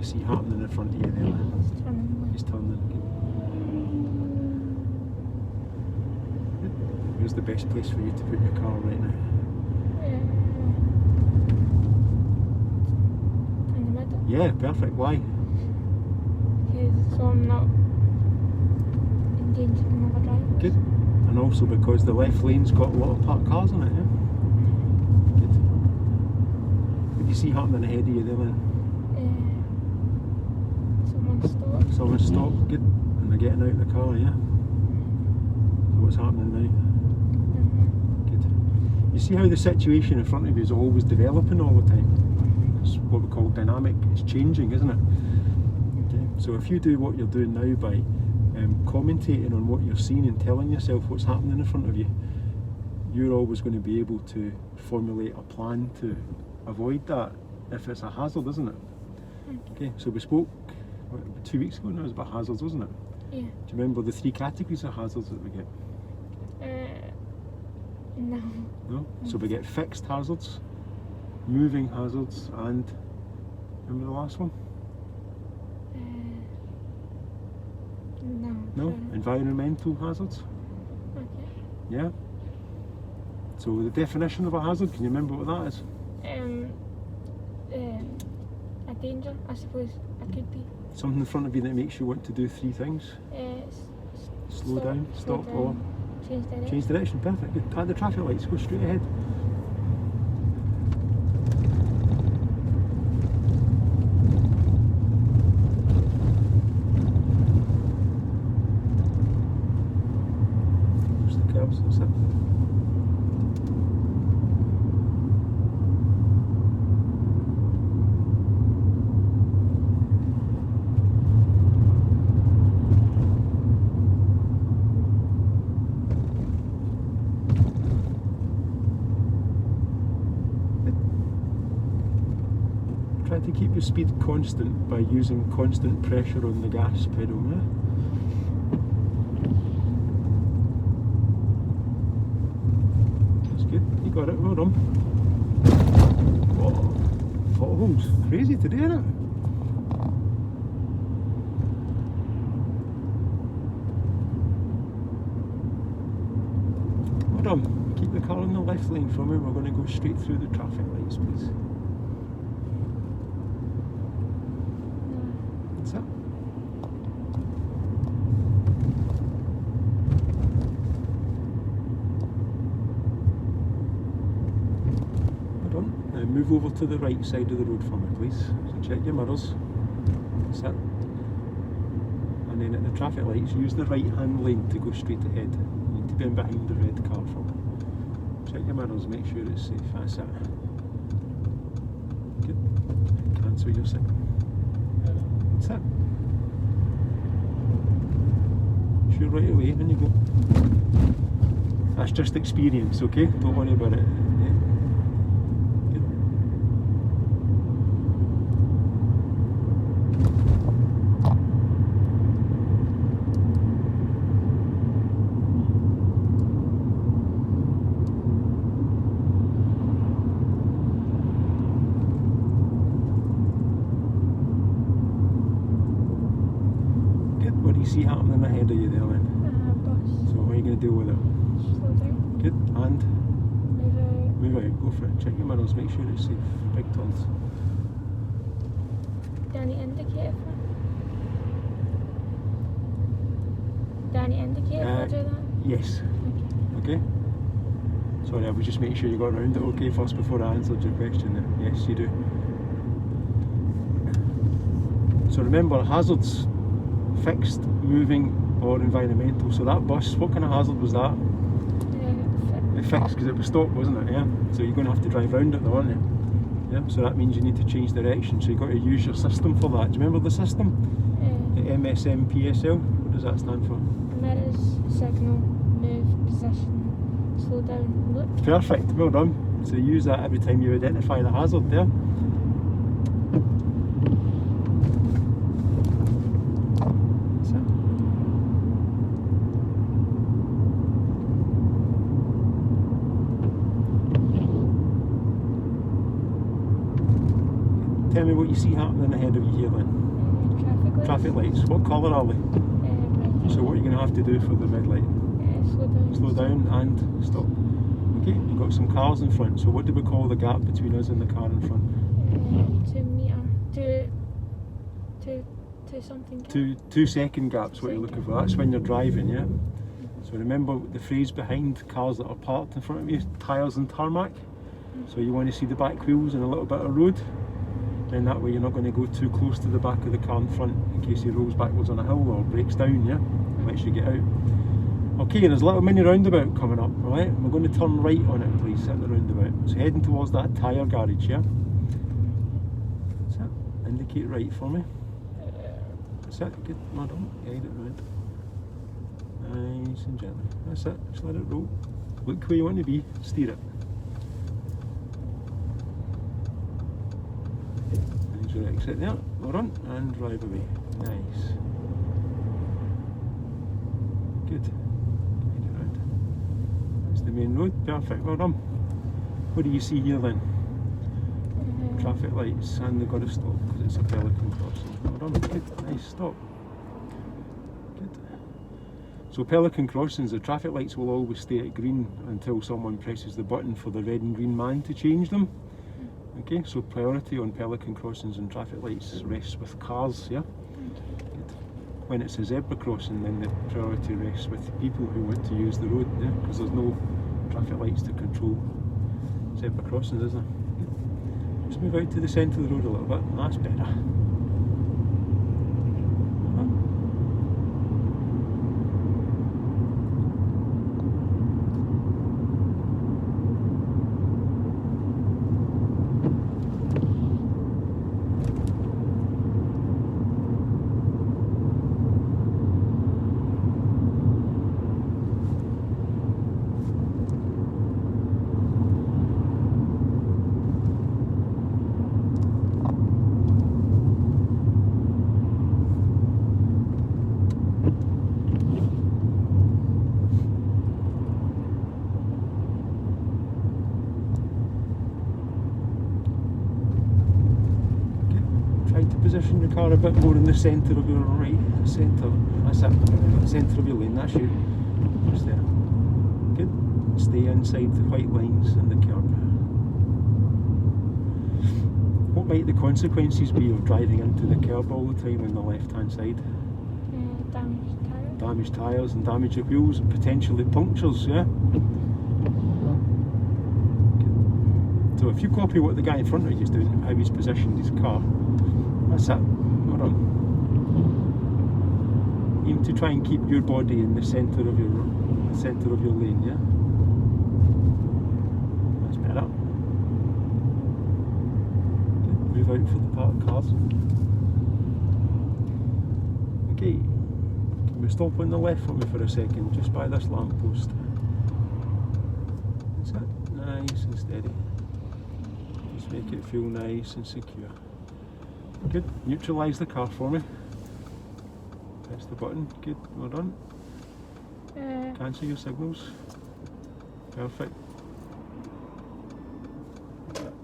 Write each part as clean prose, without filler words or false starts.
see happening in front of you there then? It's turning. He's turning. Good. Where's the best place for you to put your car right now? In the middle. Yeah, perfect. Why? Because so I'm not endangering other drivers. Good. And also because the left lane's got a lot of parked cars on it, yeah? Good. What do you see happening ahead of you there then? Someone stopped. Someone stopped, good. And they're getting out of the car, yeah? So what's happening now? Good. You see how the situation in front of you is always developing all the time? It's what we call dynamic, it's changing, isn't it? Okay. So if you do what you're doing now by commentating on what you're seeing and telling yourself what's happening in front of you, you're always going to be able to formulate a plan to avoid that if it's a hazard, isn't it? Okay, so we spoke 2 weeks ago now, it was about hazards, wasn't it? Yeah. Do you remember the 3 categories of hazards that we get? No. No? So we get fixed hazards, moving hazards, and remember the last one? No. No? Environmental hazards? Okay. Yeah? So the definition of a hazard, can you remember what that is? A danger, I suppose it could be. Something in front of you that makes you want to do 3 things. Slow down, stop, or change direction. change direction. Perfect. Good. At the traffic lights, go straight ahead. Push the curbs, that's it. Try to keep your speed constant by using constant pressure on the gas pedal, yeah? That's good, you got it, well done. Whoa, potholes, crazy today, isn't it? Well done, keep the car in the left lane for me, we're going to go straight through the traffic lights, please. That's it. Well done. Now move over to the right side of the road for me, please. So check your mirrors. That's it. And then at the traffic lights, use the right hand lane to go straight ahead. You need to be in behind the red car for me. Check your mirrors, make sure it's safe. That's it. Good. Cancel your signal. That's it. Sure, right away when you go. That's just experience, okay? Don't worry about it. Yeah. Good. What do you see happening ahead of you there then? Bus. So what are you going to do with it? Slow down. Good, and Move out. move out, go for it. Check your mirrors, make sure it's safe. Big turns. Do I need to indicate it? Do I need to indicate if I do that? Yes. Okay. Okay? Sorry, I was just making sure you got around it okay first before I answered your question there. Yes, you do. So remember, hazards, fixed, moving, or environmental. So that bus, what kind of hazard was that? It fixed because it was stopped, wasn't it? Yeah. So you're going to have to drive round it though, aren't you? Yeah. So that means you need to change direction. So you've got to use your system for that. Do you remember the system? The MSM PSL. What does that stand for? Mirrors, signal, move, position, slow down, look. Perfect. Well done. So use that every time you identify the hazard there. That's it. Tell me what you see happening ahead of you here then. Traffic lights. Traffic lights. What colour are they? Red. So what are you going to have to do for the red light? Slow down. Slow down and stop. Okay, you've got some cars in front. So what do we call the gap between us and the car in front? 2 metre. Two something. 2 second gaps, what you're looking for. That's when you're driving, yeah? So remember the phrase behind cars that are parked in front of you, tyres and tarmac. So you want to see the back wheels and a little bit of road. Then that way you're not going to go too close to the back of the car in front in case he rolls backwards on a hill or breaks down, yeah? Lets you get out. Okay, there's a little mini roundabout coming up, alright? We're going to turn right on it, please, at the roundabout. So heading towards that tyre garage, yeah? That's it. Indicate right for me. That's it, good, well done. Guide it round. Nice and gently. That's it, just let it roll. Look where you want to be, steer it. There's your exit there, well done, and drive away. Nice. Good. Guide it round. That's the main road, perfect, well done. What do you see here then? Traffic lights, and they've got to stop because it's a Pelican crossing. Well done, good, nice, stop. Good. So Pelican crossings, the traffic lights will always stay at green until someone presses the button for the red and green man to change them. Okay, so priority on Pelican crossings and traffic lights rests with cars, yeah? Good. When it's a zebra crossing, then the priority rests with people who want to use the road, yeah? Because there's no traffic lights to control zebra crossings, is there? Just move out to the centre of the road a little bit, that's better. Position your car a bit more in the centre of your right, centre, that's it, centre of your lane, that's you, just there, good, stay inside the white lines and the curb. What might the consequences be of driving into the curb all the time on the left hand side? Damaged tyres. Damaged tyres and damage of wheels and potentially punctures, yeah? Good. So if you copy what the guy in front of you is doing, how he's positioned his car, that's it, well done. Aim to try and keep your body in the centre of your lane, yeah? That's better. Okay, move out for the parked cars. Okay, can we stop on the left for me for a second, just by this lamp post? That's it, nice and steady. Just make it feel nice and secure. Good, neutralise the car for me. Press the button, good, well done. Cancel your signals. Perfect.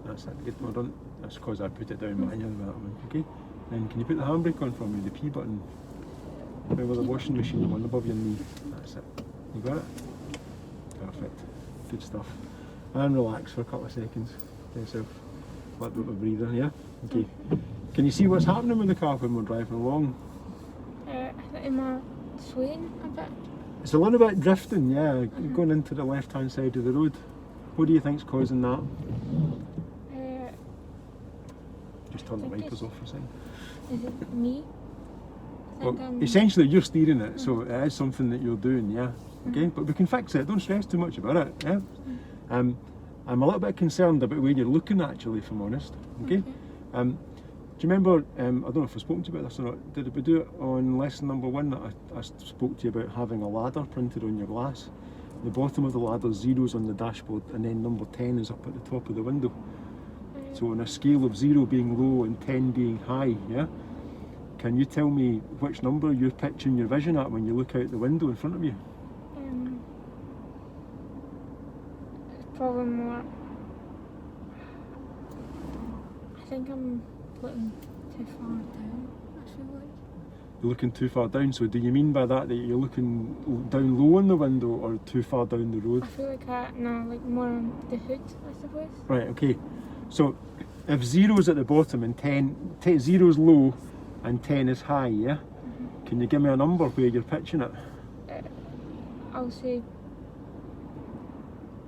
That's it, good, well done. That's because I put it down manually with that one, okay? And can you put the handbrake on for me, the P button? Remember the washing machine, the one above your knee. That's it. You got it? Perfect. Good stuff. And relax for a couple of seconds. Get yourself a little bit of a breather, yeah? Okay. Can you see what's happening with the car when we're driving along? Am I swaying a bit? It's a little bit drifting, yeah, going into the left hand side of the road. What do you think's causing that? Just turn the wipers off for a second. Is it me? Well, essentially you're steering it, so it is something that you're doing, yeah. Okay, but we can fix it, don't stress too much about it, yeah? I'm a little bit concerned about where you're looking actually, if I'm honest, okay? Do you remember, I don't know if I've spoken to you about this or not, did we do it on lesson number 1 that I spoke to you about having a ladder printed on your glass? The bottom of the ladder, 0's on the dashboard, and then number 10 is up at the top of the window. So on a scale of 0 being low and 10 being high, yeah? Can you tell me which number you're pitching your vision at when you look out the window in front of you? It's probably more. I think I'm looking too far down, I feel like. You're looking too far down, so do you mean by that you're looking down low on the window or too far down the road? I feel like like more on the hood, I suppose. Right, okay. So if 0's at the bottom and 0's low and 10 is high, yeah? Can you give me a number where you're pitching it? I'll say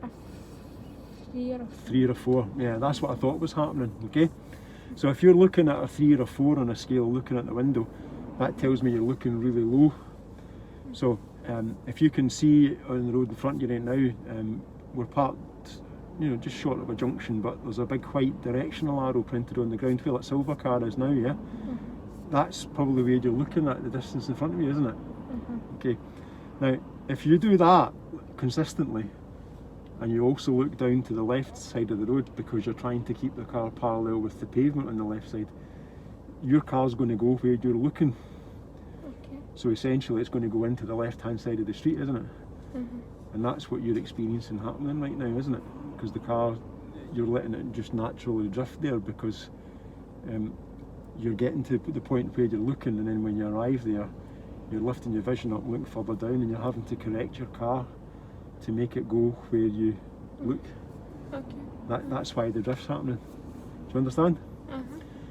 a 3 or a 4. 3 or a 4, yeah, that's what I thought was happening, okay? So if you're looking at a 3 or a 4 on a scale looking at the window, that tells me you're looking really low. So if you can see on the road in front of you right now, we're parked, you know, just short of a junction, but there's a big white directional arrow printed on the ground where that silver car is now, yeah? That's probably where you're looking at the distance in front of you, isn't it? Okay. Now, if you do that consistently, and you also look down to the left side of the road because you're trying to keep the car parallel with the pavement on the left side, your car's going to go where you're looking. Okay. So essentially it's going to go into the left hand side of the street, isn't it? And that's what you're experiencing happening right now, isn't it? Because the car, you're letting it just naturally drift there because you're getting to the point where you're looking, and then when you arrive there, you're lifting your vision up and looking further down, and you're having to correct your car to make it go where you look. Okay. That's why the drift's happening. Do you understand?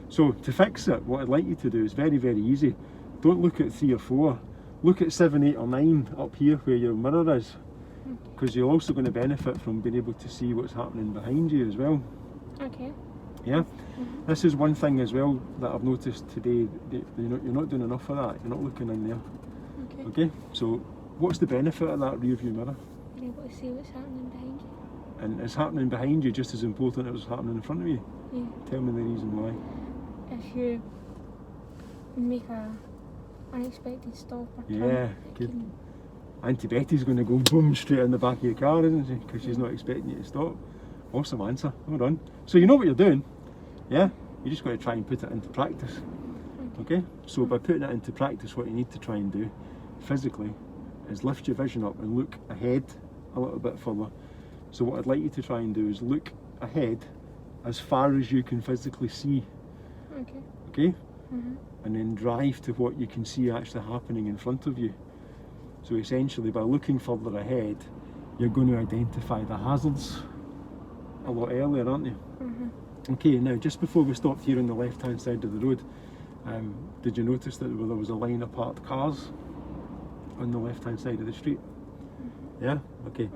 So to fix it, what I'd like you to do is very, very easy. Don't look at 3 or 4. Look at 7, 8 or 9 up here where your mirror is, because you're also going to benefit from being able to see what's happening behind you as well. Okay. Yeah? This is one thing as well that I've noticed today, that you're not doing enough of that. You're not looking in there. Okay? So what's the benefit of that rear view mirror? You're able to see what's happening behind you. And it's happening behind you just as important as it's happening in front of you. Yeah. Tell me the reason why. If you make a unexpected stop or turn, Yeah, good. Auntie Betty's going to go boom straight in the back of your car, isn't she? Because she's not expecting you to stop. Awesome answer. Well done. So you know what you're doing, yeah? You just got to try and put it into practice. Okay? So by putting it into practice, what you need to try and do physically is lift your vision up and look ahead a little bit further. So what I'd like you to try and do is look ahead as far as you can physically see. Okay? And then drive to what you can see actually happening in front of you. So essentially by looking further ahead, you're going to identify the hazards a lot earlier, aren't you? Okay, now just before we stopped here on the left hand side of the road, did you notice that there was a line of parked cars on the left hand side of the street? Yeah? Okay.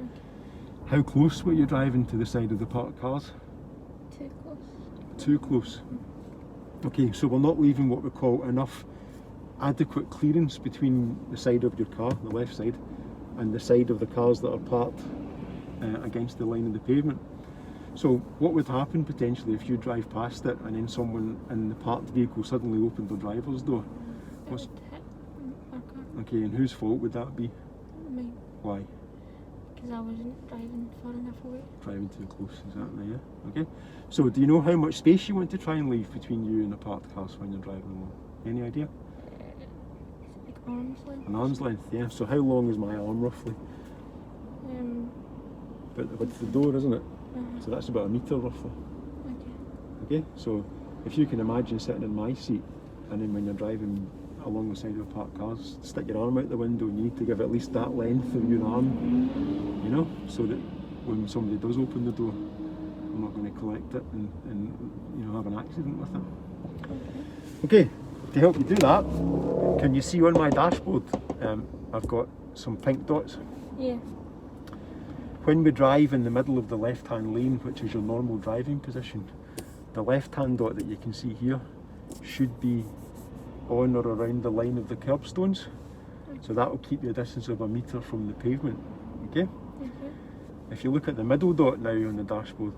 How close were you driving to the side of the parked cars? Too close. Too close. Okay, so we're not leaving what we call enough adequate clearance between the side of your car, the left side, and the side of the cars that are parked against the line of the pavement. So what would happen potentially if you drive past it and then someone in the parked vehicle suddenly opened their driver's door? It would hit our car. Okay, and whose fault would that be? Mine. Why? Because I wasn't driving far enough away. Driving too close, exactly, yeah. Okay. So do you know how much space you want to try and leave between you and the parked cars when you're driving along? Any idea? It's like arm's length. An arm's length, yeah. So how long is my arm roughly? About the width of the door, isn't it? So that's about a metre roughly. Okay, so if you can imagine sitting in my seat, and then when you're driving along the side of parked cars, stick your arm out the window, and you need to give at least that length of your arm, you know, so that when somebody does open the door, I'm not going to collect it and you know, have an accident with it. Okay, to help you do that, can you see on my dashboard, I've got some pink dots. Yeah. When we drive in the middle of the left-hand lane, which is your normal driving position, the left-hand dot that you can see here should be on or around the line of the curbstones. So that will keep you a distance of a metre from the pavement. Okay? If you look at the middle dot now on the dashboard,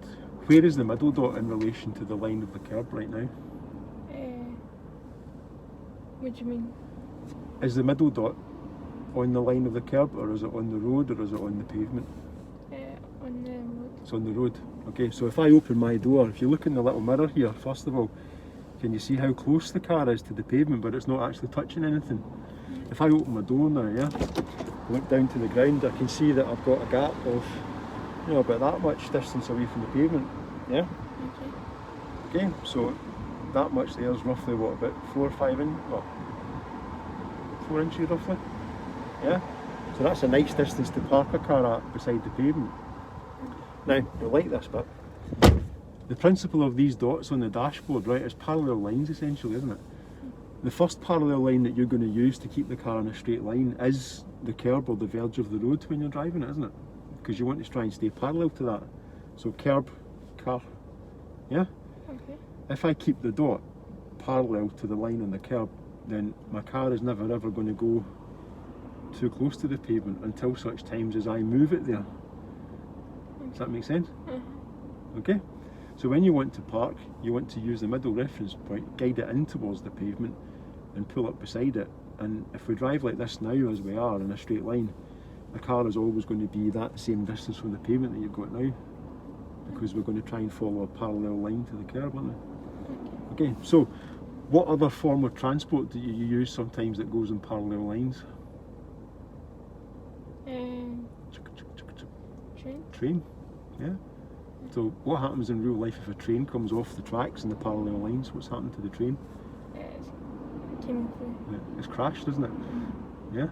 where is the middle dot in relation to the line of the curb right now? What do you mean? Is the middle dot on the line of the curb, or is it on the road, or is it on the pavement? On the road. It's on the road. Okay, so if I open my door, if you look in the little mirror here, first of all, can you see how close the car is to the pavement, but it's not actually touching anything? If I open my door now, yeah, look down to the ground, I can see that I've got a gap of, you know, about that much distance away from the pavement. Yeah? Okay, so that much there is roughly what, about 4 or 5 inches? Well, 4 inches roughly. Yeah? So that's a nice distance to park a car at beside the pavement. Now, you'll like this bit. The principle of these dots on the dashboard, right, is parallel lines essentially, isn't it? The first parallel line that you're going to use to keep the car in a straight line is the curb or the verge of the road when you're driving it, isn't it? Because you want to try and stay parallel to that. So curb, car, yeah? Okay. If I keep the dot parallel to the line on the curb, then my car is never ever going to go too close to the pavement until such times as I move it there. Does that make sense? Okay? So when you want to park, you want to use the middle reference point, guide it in towards the pavement and pull up beside it. And if we drive like this now as we are in a straight line, the car is always going to be that same distance from the pavement that you've got now, because we're going to try and follow a parallel line to the curb, aren't we? Okay, so what other form of transport do you use sometimes that goes in parallel lines? Train. Train, yeah. So what happens in real life if a train comes off the tracks in the parallel lines? What's happened to the train? It came through. Yeah, it's crashed, isn't it? Yeah?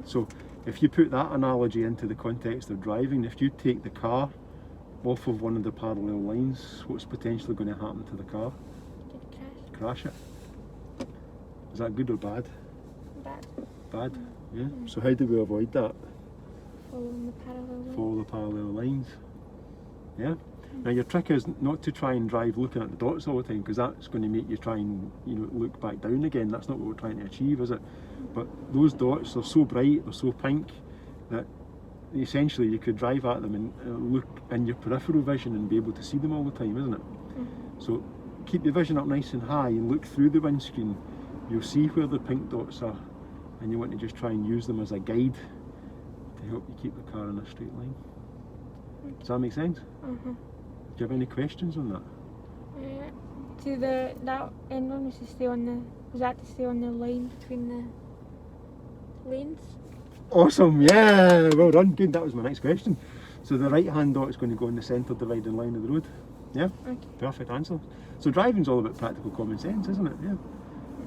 So if you put that analogy into the context of driving, if you take the car off of one of the parallel lines, what's potentially going to happen to the car? Get Crash it. Is that good or bad? bad. Bad, yeah. So how do we avoid that? Following the parallel line. Follow the parallel lines. Yeah. Now your trick is not to try and drive looking at the dots all the time, because that's going to make you try and look back down again. That's not what we're trying to achieve, is it? But those dots are so bright, they're so pink, that essentially you could drive at them and look in your peripheral vision and be able to see them all the time, isn't it? So keep your vision up nice and high and look through the windscreen. You'll see where the pink dots are, and you want to just try and use them as a guide to help you keep the car in a straight line. Does that make sense? Do you have any questions on that? So that end one was to stay on the. Was that to stay on the line between the lanes? Awesome, yeah, well done, good. That was my next question. So the right hand dot is going to go in the centre dividing line of the road. Yeah? Okay. Perfect answer. So driving's all about practical common sense, isn't it? Yeah.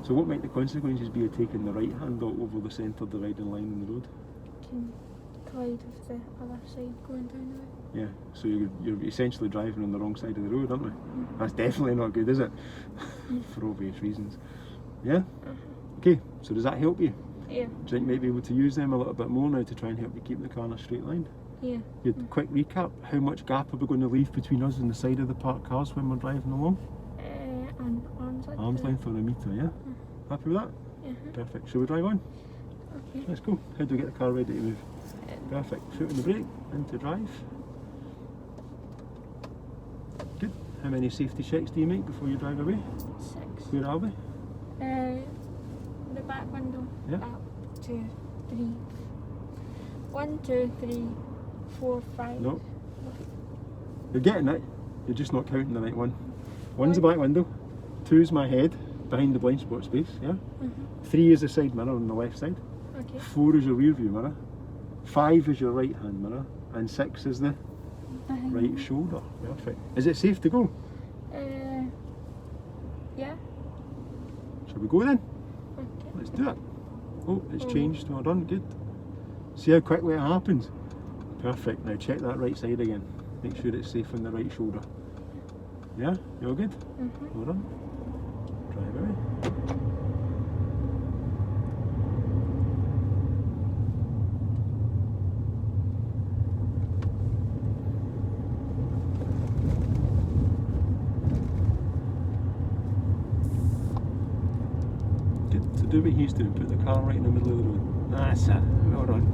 So what might the consequences be of taking the right hand dot over the centre dividing line in the road? Can collide with the other side going down the way. Yeah, so you're essentially driving on the wrong side of the road, aren't we? That's definitely not good, is it? For obvious reasons. Yeah? Okay, so does that help you? Yeah. Do you think you might be able to use them a little bit more now to try and help you keep the car in a straight line? Yeah. Good. Quick recap, how much gap are we going to leave between us and the side of the parked cars when we're driving along? Arm's length. Arm's length or a metre, yeah? Happy with that? Perfect. Shall we drive on? Okay. Let's go. How do we get the car ready to move? Perfect. Foot on the brake, into drive. Good. How many safety checks do you make before you drive away? 6. Where are we? The back window. Yeah. 2, 3. 1, 2, 3, 4, 5. No. You're getting it. You're just not counting the right one. 1's the back window. 2's my head behind the blind spot space. Yeah. 3 is the side mirror on the left side. Okay. 4 is your rear view mirror. 5 is your right hand mirror, and 6 is the right shoulder. Perfect. Is it safe to go? Yeah. Shall we go then? Okay. Let's do it. Oh, it's changed. Well done. Good. See how quickly it happens? Perfect. Now check that right side again. Make sure it's safe on the right shoulder. Yeah? You all good? Well done. Drive away. Do what he's doing, put the car right in the middle of the road. That's it, well done.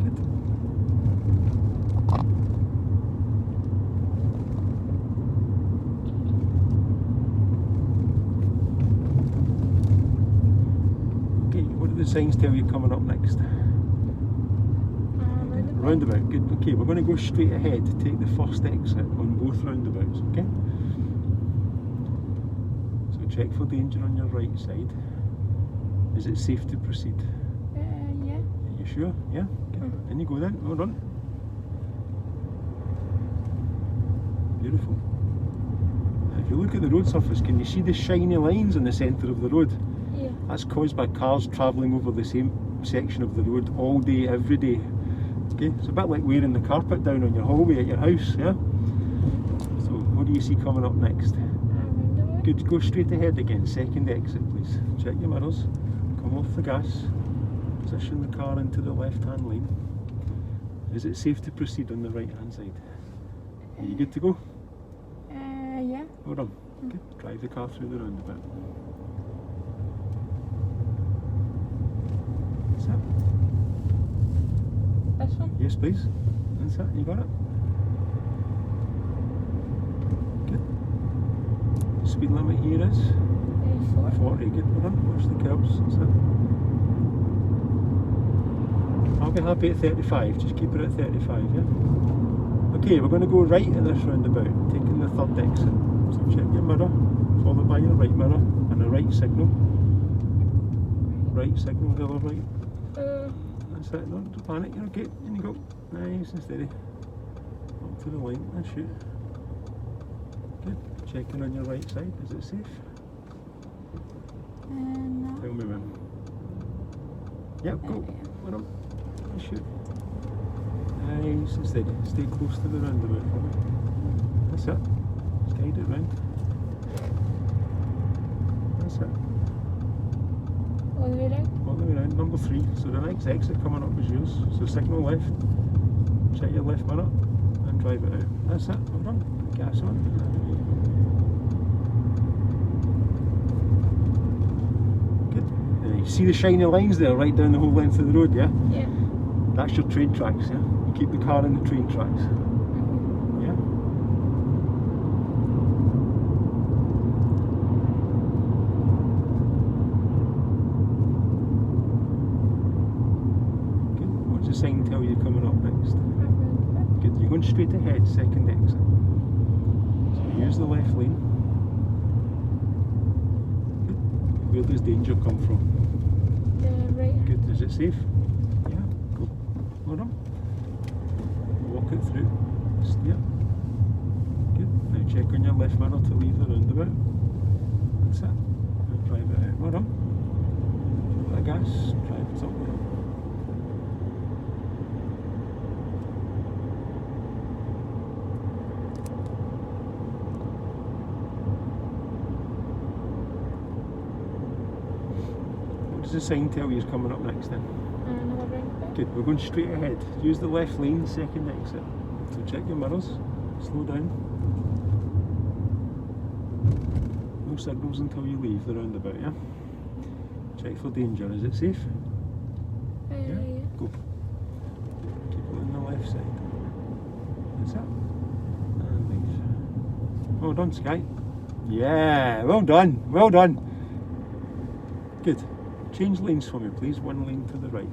Good. Okay, what do the signs tell you coming up next? Roundabout, good. Okay, we're going to go straight ahead to take the first exit on both roundabouts, okay? Check for danger on your right side. Is it safe to proceed? Yeah. Are you sure? Yeah? Okay. In you go then. Well done. Beautiful. you look at the road surface, can you see the shiny lines in the centre of the road? Yeah. That's caused by cars travelling over the same section of the road all day, every day. Okay, it's a bit like wearing the carpet down on your hallway at your house, yeah? So, what do you see coming up next? Roundabout. Good, go straight ahead again, second exit please. Check your mirrors, come off the gas, position the car into the left hand lane. Is it safe to proceed on the right hand side? Are you good to go? Yeah. Hold on. Good. Drive the car through the roundabout. That's it. This one? Yes please. That's it, you got it. Good. Speed limit here is 40. 40, good. Hold on, watch the curbs. That's it. I'll be happy at 35, just keep it at 35, yeah? Okay, we're going to go right at this roundabout, taking the third exit. So check your mirror, followed by your right mirror, and a right signal. Right signal, the other right. That's it, don't panic, you're okay, in you go. Nice and steady. Up to the line, and shoot. Good, checking on your right side, is it safe? No. Tell me when. Yep, go. Well done. And shoot. Nice and steady. Stay close to the roundabout for me. That's it. Just guide it round. That's it. All the way round? All the way round. Number 3. So the next exit coming up is yours. So signal left. Check your left mirror and drive it out. That's it. Well done. Gas on. Good. You see the shiny lines there right down the whole length of the road, yeah? Yeah. That's your train tracks, yeah? You keep the car in the train tracks. Yeah? Good. What's the sign tell you coming up next? Good. You're going straight ahead, second exit. So use the left lane. Good. Where does danger come from? The right. Good. Is it safe? Yeah. Go. Hold on. Walk it through. Steer. Good. Now check on your left mirror to leave the roundabout. That's it. And drive it out. Hold on. Give it a gas. Drive it up. What does the sign tell you is coming up next then? Another roundabout. Good, we're going straight ahead. Use the left lane, second exit. So check your mirrors, slow down. No signals until you leave the roundabout, yeah? Check for danger, is it safe? Yeah. Go. Keep it on the left side. That's it. And leave. Well done, Sky. Yeah, well done, well done. Good. Change lanes for me, please. One lane to the right.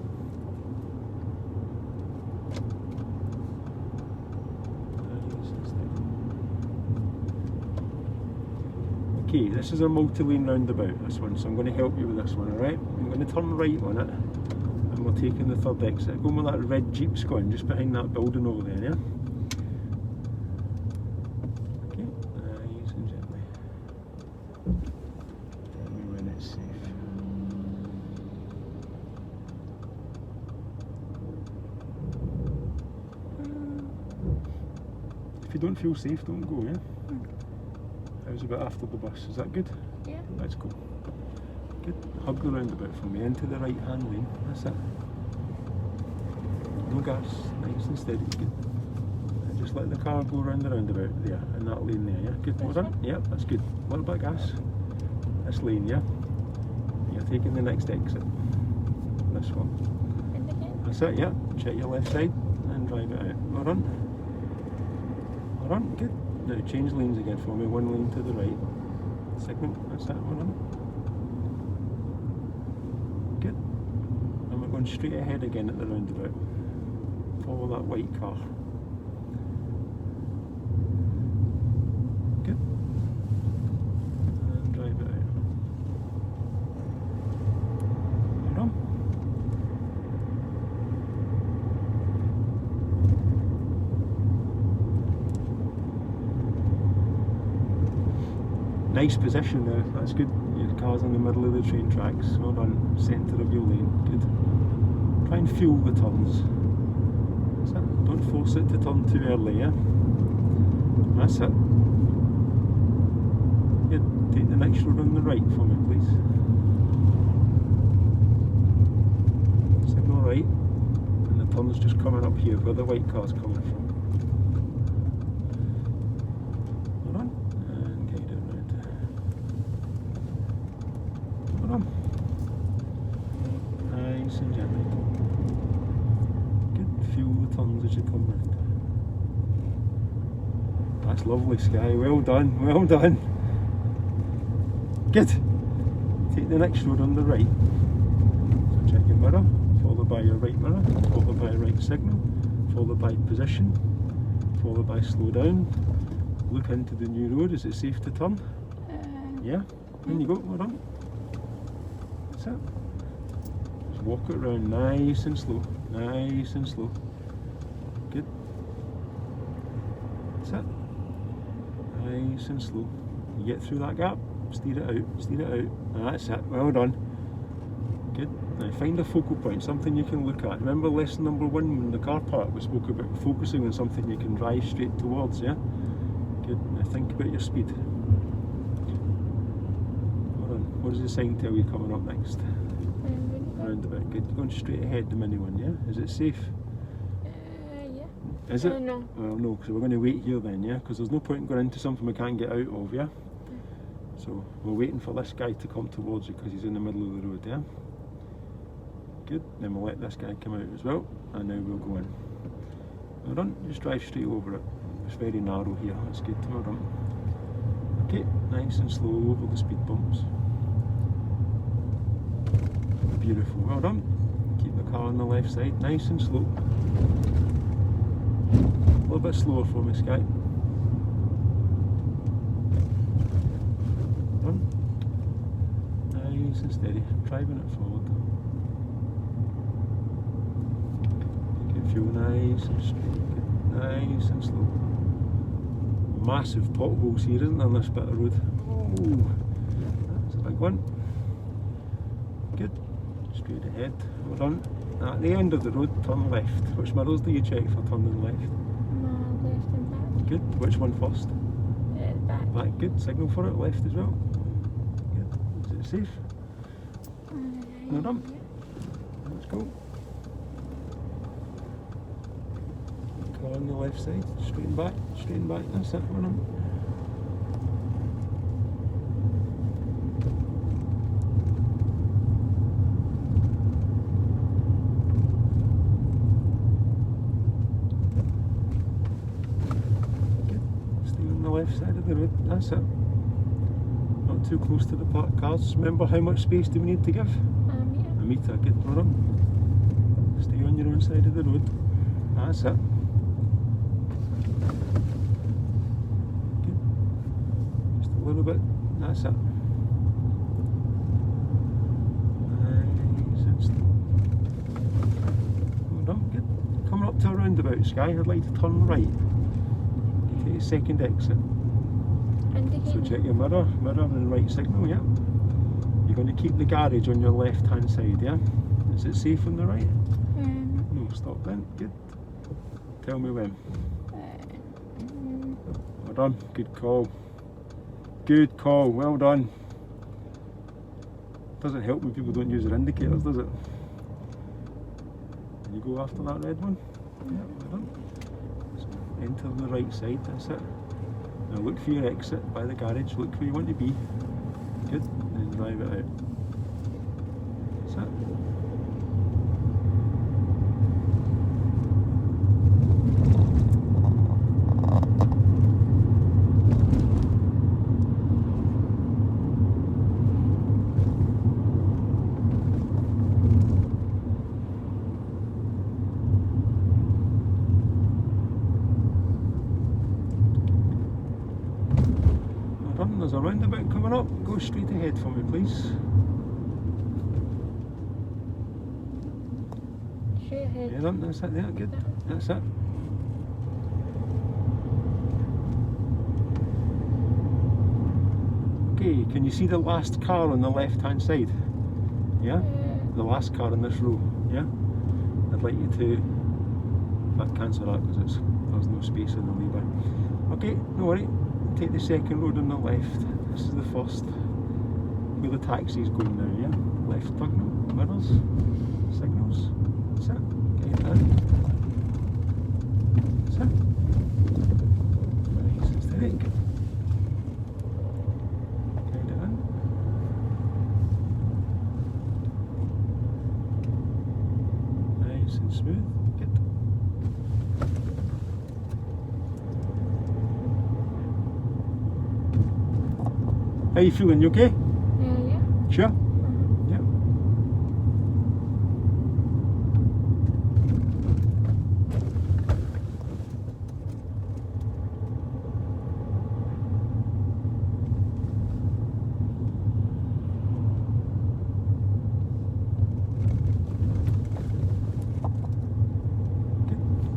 Okay, this is a multi-lane roundabout, this one, so I'm going to help you with this one, alright? I'm going to turn right on it, and we're taking the third exit. Going with that red Jeep's going, just behind that building over there, yeah? Okay, nice and gently. Tell me when it's safe. If you don't feel safe, don't go, yeah? How's about after the bus? Is that good? Yeah. Let's go. Good. Hug the roundabout for me, into the right hand lane. That's it. No gas, nice and steady. Good. And just let the car go round the roundabout there, in that lane there, yeah? Good. Well done? Yep, that's good. A little bit of gas. This lane, yeah? You're taking the next exit. This one. Indicate. That's it, yeah. Check your left side and drive it out. Well done. Well done. Good. Now change lanes again for me, one lane to the right. Signal, that's that one on. Good. And we're going straight ahead again at the roundabout. Follow that white car. Good. And drive it out. Right on. Nice position there, that's good. Your car's in the middle of the train tracks, well done. Centre of your lane, good. Try and feel the turns. That's it. Don't force it to turn too early, yeah? That's it. Yeah, take the next road on the right for me, please. Signal right, and the turn's just coming up here where the white car's coming from. Hold on, and guide it round. Hold on. Nice and gently. Good, feel the turns as you come round. That's lovely, Sky, well done, well done. Good. Take the next road on the right. So check your mirror, followed by your right mirror, followed by right signal, followed by position, followed by slow down. Look into the new road, is it safe to turn? Yeah, in you go, well done. That's it. Just walk it around nice and slow, nice and slow. Good. That's it. Nice and slow. You get through that gap. Steer it out, steer it out. That's it, well done. Good. Now find a focal point, something you can look at. Remember lesson number 1 in the car park, we spoke about focusing on something you can drive straight towards, yeah? Good. Now think about your speed. Well done. What does the sign tell you coming up next? Roundabout. Good. You're going straight ahead, the mini one, yeah? Is it safe? Yeah. Is it? No. Well, no, because we're going to wait here then, yeah? Because there's no point in going into something we can't get out of, yeah? So we're waiting for this guy to come towards you because he's in the middle of the road, yeah? Good, then we'll let this guy come out as well, and now we'll go in. Well done, just drive straight over it. It's very narrow here, that's good, well done. Okay, nice and slow over the speed bumps. Beautiful, well done. Keep the car on the left side, nice and slow. A little bit slower for me, Sky. Nice and steady, driving it forward. You can feel nice and straight, nice and slow. Massive potholes here, isn't there, on this bit of road? Oh, that's a big one. Good, straight ahead, well done. At the end of the road, turn left. Which mirrors do you check for turning left? Left and back. Good, which one first? Back. Back, good, signal for it, left as well. Good, is it safe? Well done. Let's go. Car on the left side, straighten back, that's it, well done. Good, stay on the left side of the road, that's it. Not too close to the parked cars. Remember how much space do we need to give? Yeah. A metre, good, well done. Stay on your own side of the road. That's it. Good. Just a little bit. That's it. Nice and slow. Well done, good. Coming up to a roundabout, Sky, I'd like to turn right. You take a second exit. So check your mirror and right signal, yeah. You're going to keep the garage on your left hand side, yeah? Is it safe on the right? No, stop then, good. Tell me when. Well done, good call. Good call, well done. Doesn't help when people don't use their indicators, does it? Can you go after that red one? Yeah, well done. So enter the right side, that's it. Now look for your exit by the garage, look where you want to be. Good, and drive it out. That's it. There's a roundabout coming up. Go straight ahead for me, please. Straight ahead. Yeah, that's it there, good. That's it. Okay, can you see the last car on the left hand side? Yeah? The last car in this row, yeah? I'd like you to, I'll cancel that because there's no space in the lay-by. Okay, no worry, take the second road on the left. This is the first. Where the taxi's going now, yeah? Left signal, mirrors, signals. That's it. Get that. That's it. Nice and steady. Get it in. Nice and smooth. Good. How you feeling? You okay? Yeah. Sure? Yeah.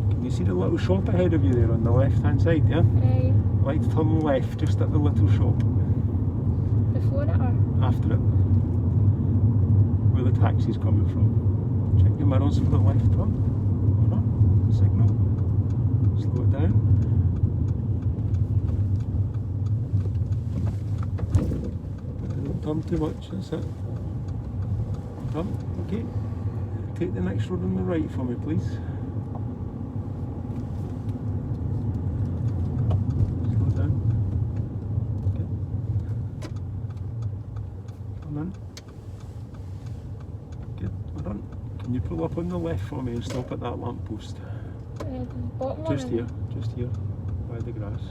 Can you see the little shop ahead of you there on the left hand side, yeah? Yeah. Like to turn left just at the little shop. Before it or? After it. Where the taxi's coming from. Check your mirrors for the left turn. Hold on. Signal. Slow it down. Don't turn too much, that's it. Turn. Okay. Take the next road on the right for me, please. Slow it down. Okay. Come in. Good, well done. Can you pull up on the left for me and stop at that lamp post? The bottom one. Just here, by the grass.